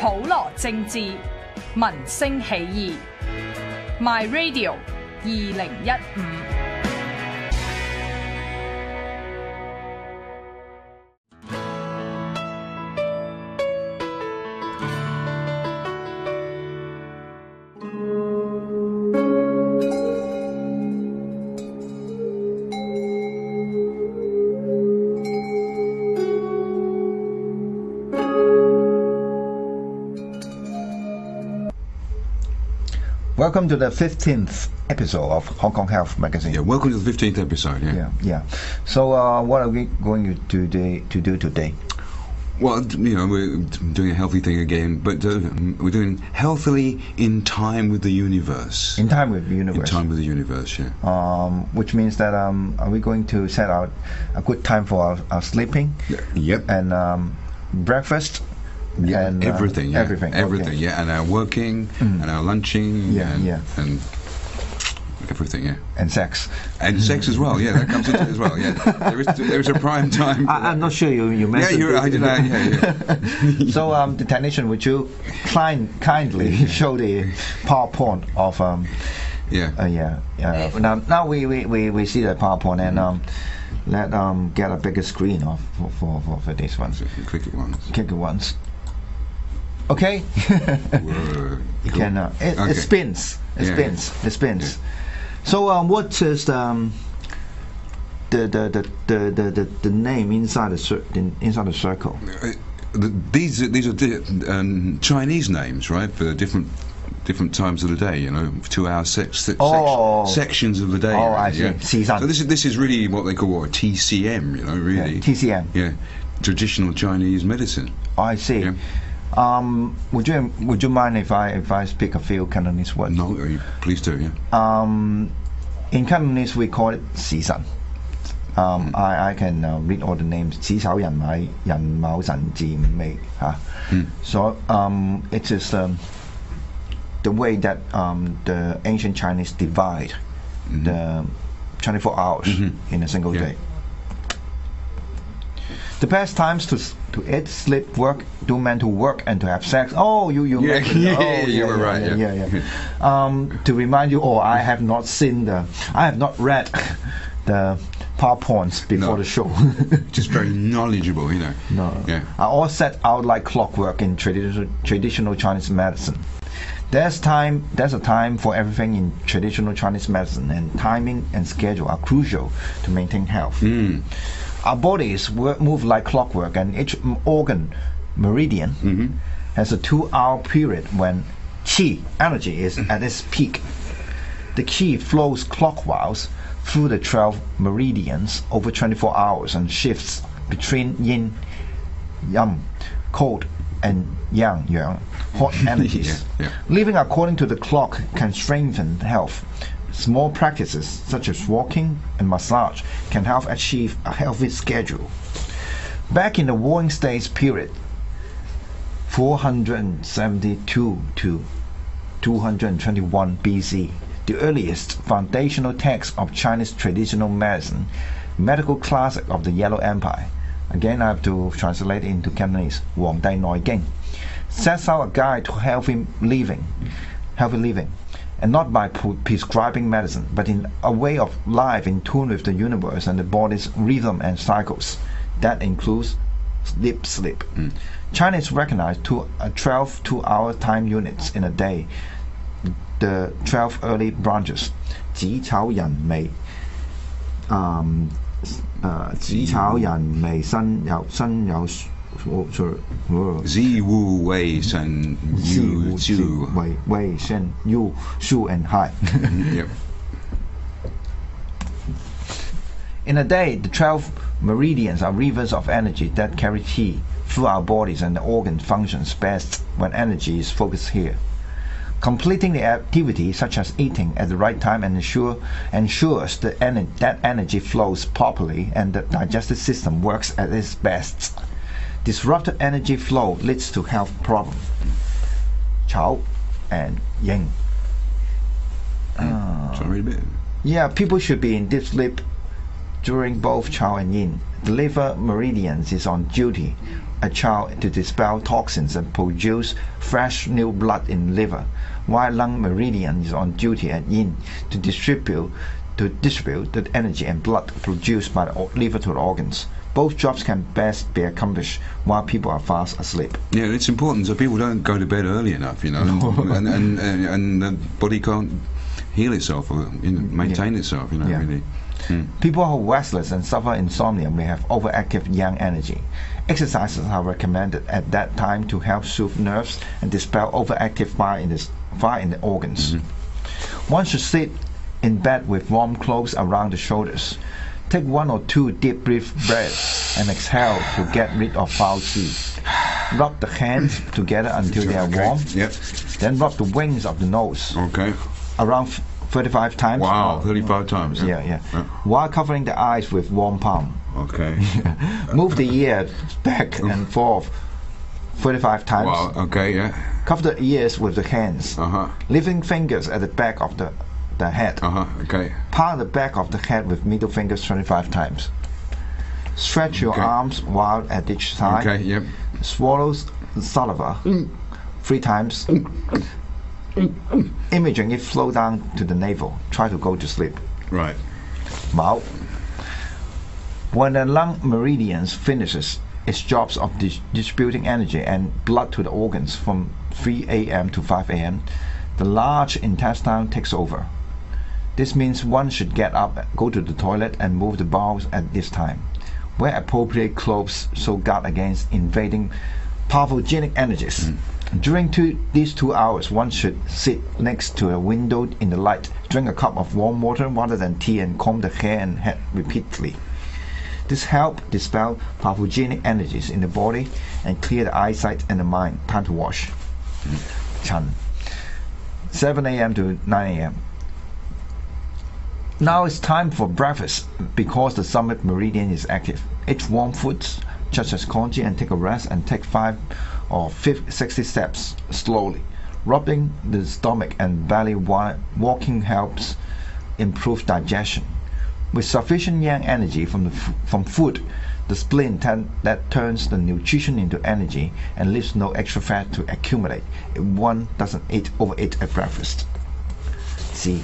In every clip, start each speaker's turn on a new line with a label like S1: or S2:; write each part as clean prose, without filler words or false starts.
S1: 普羅政治，民聲起義。MyRadio 2015。Welcome
S2: to the 15th episode of Hong Kong Health Magazine.
S3: Yeah, welcome to the 15th episode.
S2: Yeah. So, what are we going to do today?
S3: Well, you know, we're doing a healthy thing again, but we're doing healthily in time with the universe.
S2: In time with the universe.
S3: In time with the universe, yeah.
S2: Which means that are we going to set out a good time for our sleeping?
S3: Yep.
S2: And breakfast.
S3: Yeah,
S2: and
S3: everything,
S2: okay.
S3: Yeah, and our working, and our lunching, and everything, yeah.
S2: And sex.
S3: And sex as well, yeah, that comes into it as well, yeah. There is a prime time.
S2: I'm not sure you mentioned.
S3: Yeah, I did that, yeah.
S2: So, the technician, would you kindly show the PowerPoint of Now we see the PowerPoint and let get a bigger screen for this one. Click it once. Okay. You can. It spins. It spins. So what is the name inside the circle?
S3: These are Chinese names, right? For different times of the day, you know, 2 hour sections of the day.
S2: Oh, I see.
S3: Yeah. So this is really what they call a TCM, you know, really.
S2: Yeah, TCM.
S3: Yeah, traditional Chinese medicine.
S2: I see.
S3: Yeah.
S2: Would you mind if I speak a few Cantonese words?
S3: No, please do. Yeah.
S2: In Cantonese we call it 時辰. I can read all the names. 子丑寅卯寅卯辰巳午未. So it is the way that the ancient Chinese divide the 24 hours in a single day. The best times to eat, sleep, work, do mental work, and to have sex. Oh, you mentioned.
S3: You were right.
S2: Yeah. To remind you all, I have not read the PowerPoints before the show.
S3: Just very knowledgeable, you know.
S2: No.
S3: Yeah.
S2: I all set out like clockwork in traditional Chinese medicine. There's a time for everything in traditional Chinese medicine, and timing and schedule are crucial to maintain health. Our bodies move like clockwork, and each organ meridian has a 2-hour period when qi energy is at its peak. The qi flows clockwise through the 12 meridians over 24 hours and shifts between yin, yang, cold, and yang, hot energies. Living according to the clock can strengthen health. Small practices such as walking and massage can help achieve a healthy schedule. Back in the Warring States period, 472 to 221 BC, the earliest foundational text of Chinese traditional medicine, medical classic of the Yellow Empire, again I have to translate into Cantonese, 黃帝內經, sets out a guide to healthy living, and not by prescribing medicine, but in a way of life in tune with the universe and the body's rhythm and cycles. That includes sleep. Chinese recognize 12 2-hour time units in a day. The 12 early branches, 子丑寅未申酉
S3: Zi Wu Wei Shen Yu Zhu.
S2: Wei Shen Yu Shu and Hai.
S3: Yep.
S2: In a day, the 12 meridians are rivers of energy that carry qi through our bodies, and the organ functions best when energy is focused here. Completing the activity such as eating at the right time ensures that energy flows properly and the digestive system works at its best. Disrupted energy flow leads to health problems. Chao and Yin.
S3: Sorry, a bit.
S2: Yeah, people should be in deep sleep during both Chao and Yin. The liver meridians is on duty a child to dispel toxins and produce fresh new blood in liver, while lung meridian is on duty at yin to distribute the energy and blood produced by the liver to the organs. Both jobs can best be accomplished while people are fast asleep.
S3: Yeah, it's important so people don't go to bed early enough, and the body can't heal itself or maintain itself, really.
S2: People who are restless and suffer insomnia may have overactive yang energy. Exercises are recommended at that time to help soothe nerves and dispel overactive fire in the organs. One should sit in bed with warm clothes around the shoulders. Take 1 or 2 deep breaths and exhale to get rid of foul qi. Rub the hands together until they are warm.
S3: Yep.
S2: Then rub the wings of the nose.
S3: Okay.
S2: Around 35 times.
S3: Wow, 35 times.
S2: Yeah. While covering the eyes with warm palm.
S3: Okay.
S2: Move the ear back and forth 35 times.
S3: Wow, okay, yeah.
S2: Cover the ears with the hands. Lifting fingers at the back of the head.
S3: Okay.
S2: Pat the back of the head with middle fingers 25 times. Stretch your arms wide at each side.
S3: Okay, yep.
S2: Swallow saliva 3 times. Imaging it flow down to the navel. Try to go to sleep.
S3: Right.
S2: Mao. When the lung meridians finishes its jobs of distributing energy and blood to the organs from 3 a.m. to 5 a.m., the large intestine takes over. This means one should get up, go to the toilet, and move the bowels at this time. Wear appropriate clothes so guard against invading pathogenic energies. During these 2 hours, one should sit next to a window in the light, drink a cup of warm water rather than tea, and comb the hair and head repeatedly. This helps dispel pathogenic energies in the body and clear the eyesight and the mind. Time to wash. Chan. 7 a.m. to 9 a.m. Now it's time for breakfast because the summit meridian is active. Eat warm foods such as congee and take a rest and take 5 or 60 steps slowly. Rubbing the stomach and belly while walking helps improve digestion. With sufficient yang energy from food, the spleen that turns the nutrition into energy and leaves no extra fat to accumulate if one doesn't overeat at breakfast. C.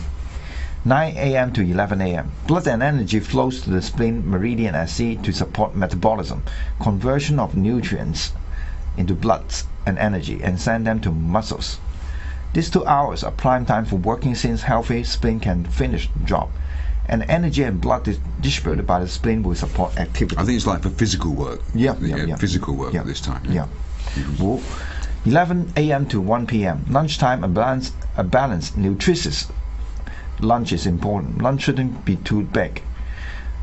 S2: 9 a.m. to 11 a.m. Blood and energy flows to the spleen meridian at sea to support metabolism, conversion of nutrients into blood and energy, and send them to muscles. These 2 hours are prime time for working since healthy spleen can finish the job, and energy and blood distributed by the spleen will support activity.
S3: I think it's like for physical work.
S2: Yeah.
S3: Physical work at this time.
S2: Yeah. 11 a.m. to 1 p.m. Lunchtime, a balanced, nutritious lunch is important. Lunch shouldn't be too big.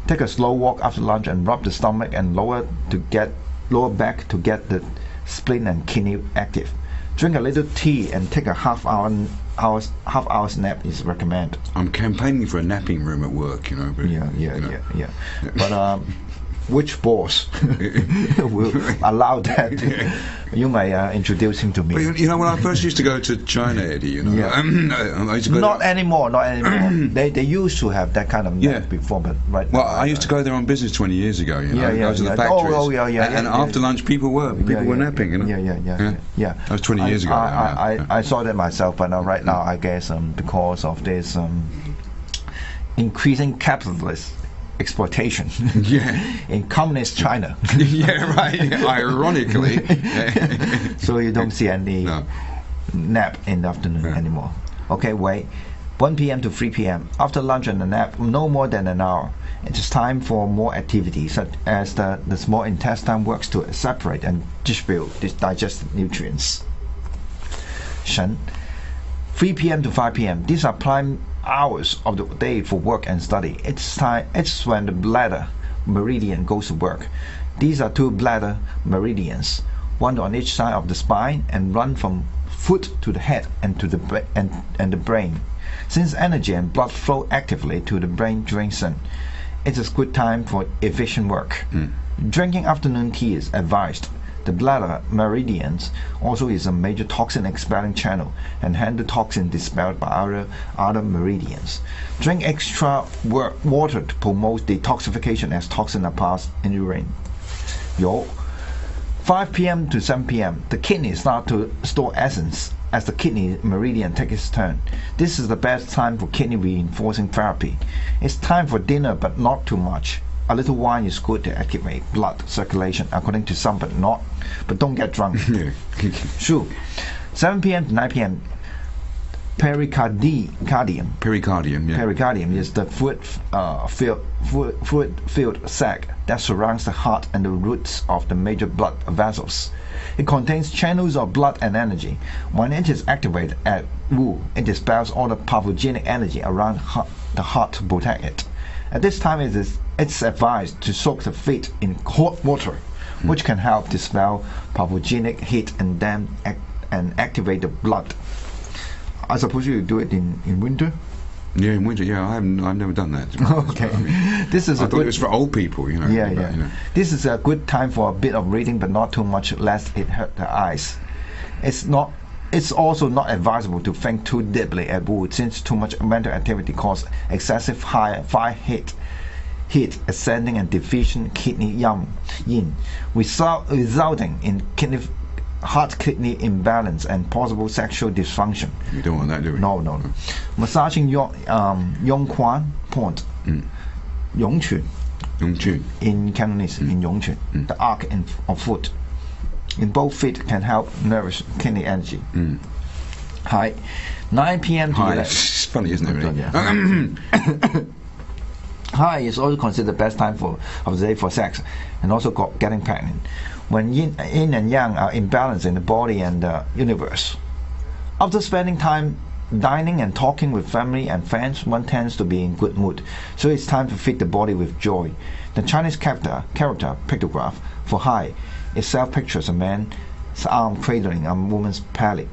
S2: Take a slow walk after lunch and rub the stomach and lower back to get the spleen and kidney active. Drink a little tea and take a half hour's nap is recommended.
S3: I'm campaigning for a napping room at work, But,
S2: Yeah. But which boss will allow that? You may introduce him to me.
S3: But, when I first used to go to China, Eddie, I used to go
S2: Not anymore. They used to have that kind of nap before, but right now.
S3: Well, I used to go there on business 20 years ago, Go to the factories. And after lunch, people were napping,
S2: Yeah.
S3: That was 20 years ago.
S2: I saw that myself, but right now, I guess because of this increasing capitalist exploitation in communist China.
S3: Ironically.
S2: So you don't see any nap in the afternoon anymore. Okay, wait. 1 p.m. to 3 p.m. After lunch and a nap, no more than an hour. It is time for more activity, such as the small intestine works to separate and distribute these digested nutrients. Shen. 3 p.m. to 5 p.m. These are prime hours of the day for work and study. It's when the bladder meridian goes to work. These are 2 bladder meridians, one on each side of the spine, and run from foot to the head and to the brain. Since energy and blood flow actively to the brain during sun, it is good time for efficient work. Drinking afternoon tea is advised. The bladder meridians also is a major toxin expelling channel and handle toxin dispelled by other meridians. Drink extra water to promote detoxification as toxins are passed in urine. 5 5 p.m. to 7 p.m., the kidney start to store essence as the kidney meridian takes its turn. This is the best time for kidney reinforcing therapy. It's time for dinner, but not too much. A little wine is good to activate blood circulation, according to some, but don't get drunk. Sure. 7 p.m. to 9 p.m. Pericardium. Pericardium is the fluid-filled sac that surrounds the heart and the roots of the major blood vessels. It contains channels of blood and energy. When it is activated at Wu, it dispels all the pathogenic energy around the heart to protect it. At this time, it's advised to soak the feet in hot water, which can help dispel pathogenic heat and activate the blood. I suppose you do it in winter?
S3: Yeah, in winter. Yeah, I've never done that.
S2: Okay, this is
S3: I thought it was for old people, you know.
S2: Yeah. This is a good time for a bit of reading, but not too much, lest it hurt the eyes. It's also not advisable to think too deeply at wood, since too much mental activity causes excessive high heat ascending and deficient kidney yin, resulting in heart-kidney imbalance and possible sexual dysfunction.
S3: You don't want that, do we?
S2: No. Massaging Yongquan point, Yongqun in Cantonese, in Yongqun, the arc of foot in both feet can help nourish kidney energy. Hi, 9 p.m. to 11.
S3: It's funny, isn't it? Really?
S2: High is also considered the best time of the day for sex, and also getting pregnant. When yin and yang are in balance in the body and the universe. After spending time dining and talking with family and friends, one tends to be in good mood, so it's time to feed the body with joy. The Chinese character pictograph for high itself pictures a man's arm cradling a woman's belly,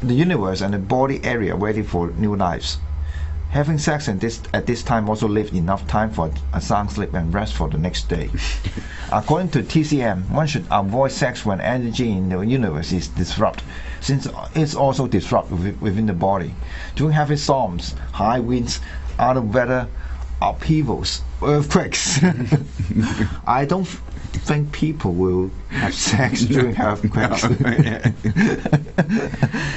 S2: the universe and the body area ready for new lives. Having sex at this time also leaves enough time for a sound sleep and rest for the next day. According to TCM, one should avoid sex when energy in the universe is disrupted, since it's also disrupted within the body. During heavy storms, high winds, other weather upheavals, earthquakes. I don't think people will have sex during earthquakes.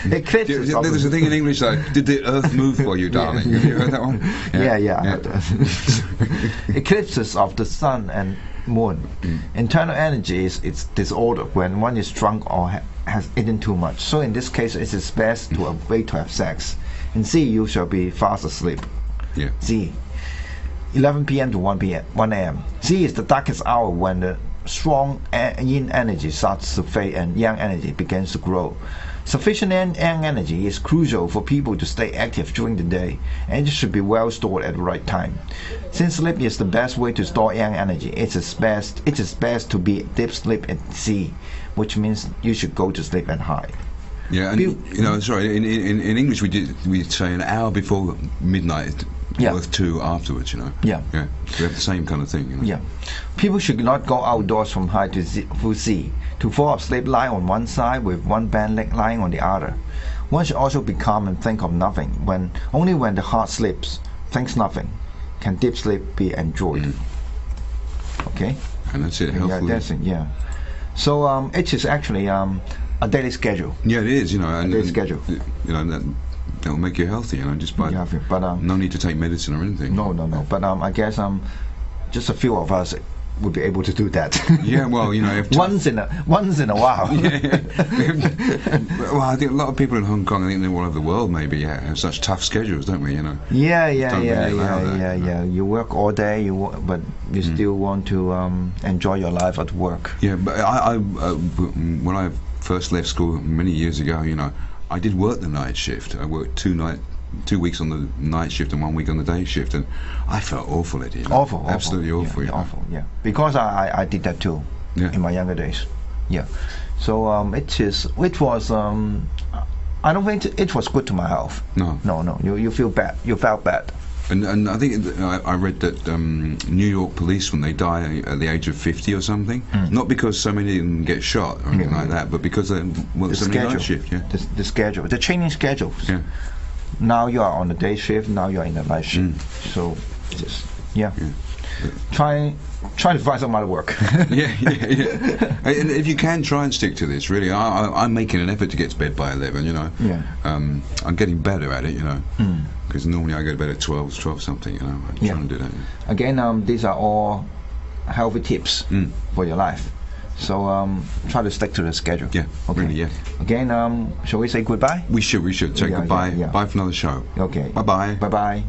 S3: There's a thing in English like, did the earth move for you, darling? Have you heard that one?
S2: Yeah. I heard that. Eclipses of the sun and moon. Internal energy is disordered when one is drunk or has eaten too much. So in this case, it is best to wait to have sex. In C, you shall be fast asleep.
S3: Yeah.
S2: C, 11 p.m. to 1 a.m. C is the darkest hour when the strong yin energy starts to fade and yang energy begins to grow. Sufficient yang energy is crucial for people to stay active during the day, and it should be well stored at the right time. Since sleep is the best way to store yang energy, it is best to be deep sleep at C, which means you should go to sleep at high.
S3: Yeah, and sorry, in English we say an hour before midnight. Worth 2 afterwards, you know.
S2: Yeah.
S3: We have the same kind of thing, you know.
S2: Yeah. People should not go outdoors from high to C. To fall asleep, lie on one side with one bent leg lying on the other. One should also be calm and think of nothing. Only when the heart sleeps, thinks nothing, can deep sleep be enjoyed. Okay.
S3: And that's it. Healthily.
S2: Yeah, that's it. Yeah. So it is actually a daily schedule.
S3: Yeah, it is. You know,
S2: a daily schedule.
S3: You know that will make you healthy, you know, just by no need to take medicine or anything.
S2: No. But I guess just a few of us would be able to do that.
S3: Yeah, well, you know, if
S2: once in a while.
S3: Yeah. Well, I think a lot of people in Hong Kong, I think all over the world, maybe have such tough schedules, don't we? You know.
S2: Yeah. You work all day, but you still want to enjoy your life at work.
S3: Yeah, but when I first left school many years ago, you know, I did work the night shift. I worked 2 weeks on the night shift and 1 week on the day shift, and I felt awful at it.
S2: Awful.
S3: Absolutely awful.
S2: Yeah, awful. Yeah, because I did that too. Yeah. In my younger days. Yeah. So it was. I don't think it was good to my health. No. You feel bad. You felt bad.
S3: And I think I read that New York police, when they die at the age of 50 or something, not because so many of them get shot or anything like that, but because they work so many night shift. Yeah.
S2: The schedule, the changing schedules. Yeah. Now you are on the day shift. Now you are in the night shift. So, try to find some other work.
S3: yeah. And if you can, try and stick to this. Really, I'm making an effort to get to bed by 11. You know.
S2: Yeah.
S3: I'm getting better at it. You know. Because normally I go to bed at 12 something. You know. I'm trying to do that.
S2: Again, these are all healthy tips for your life. So try to stick to the schedule.
S3: Yeah.
S2: Okay.
S3: Really. Yeah.
S2: Again, shall we say goodbye?
S3: We should. Say goodbye.
S2: Yeah.
S3: Bye for another show.
S2: Okay.
S3: Bye.
S2: Bye.